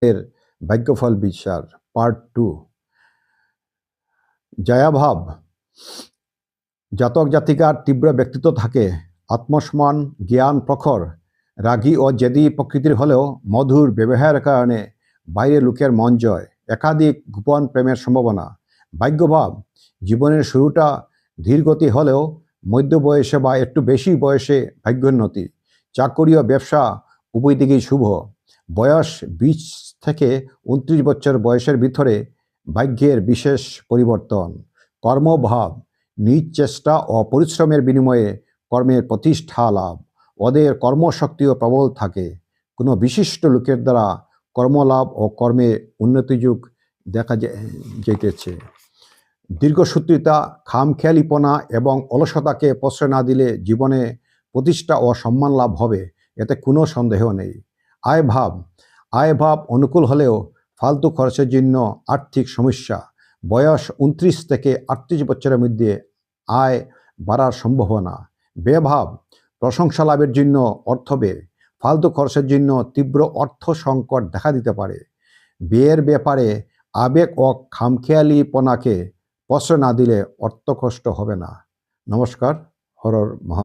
এর ভাগ্যফল বিচার পার্ট 2। জয়াভাব জাতক জাতিকার তীব্র ব্যক্তিত্ব থাকে, আত্মসম্মান, জ্ঞান প্রখর, রাগী ও জেদি প্রকৃতির হলেও মধুর ব্যবহারের কারণে বাইরে লোকের মন জয়, একাধিক গোপন প্রেমের সম্ভাবনা। ভাগ্যভাব জীবনের শুরুটা ধীরগতি হলেও মধ্য বয়সে বা একটু বেশি বয়সে ভাগ্যোন্নতি, চাকরি ও ব্যবসা উভয় দিকেই শুভ। বয়স 20 থেকে 29 বছর বয়সের ভিতরে ভাগ্যের বিশেষ পরিবর্তন। কর্মভাব নিজ চেষ্টা ও পরিশ্রমের বিনিময়ে কর্মের প্রতিষ্ঠা লাভ, ওদের কর্মশক্তিও প্রবল থাকে। কোনো বিশিষ্ট লোকের দ্বারা কর্মলাভ ও কর্মে উন্নতিযুগ দেখা যাইতেছে। দীর্ঘসূত্রিতা, খামখেয়ালিপনা এবং অলসতাকে প্রশ্রয় না দিলে জীবনে প্রতিষ্ঠা ও সম্মান লাভ হবে, এতে কোনো সন্দেহ নেই। আয়ভাব অনুকূল হলেও ফালতু খরচের জন্য আর্থিক সমস্যা। বয়স 29 থেকে 38 বছরের মধ্যে আয় বাড়ার সম্ভাবনা। ব্যয়ভাব প্রশংসা লাভের জন্য অর্থ ব্যয়, ফালতু খরচের জন্য তীব্র অর্থ সংকট দেখা দিতে পারে। ব্যয়ের ব্যাপারে আবেগ ও খামখেয়ালিপনাকে প্রশ্রয় না দিলে অর্থ কষ্ট হবে না। নমস্কার। হরর মহা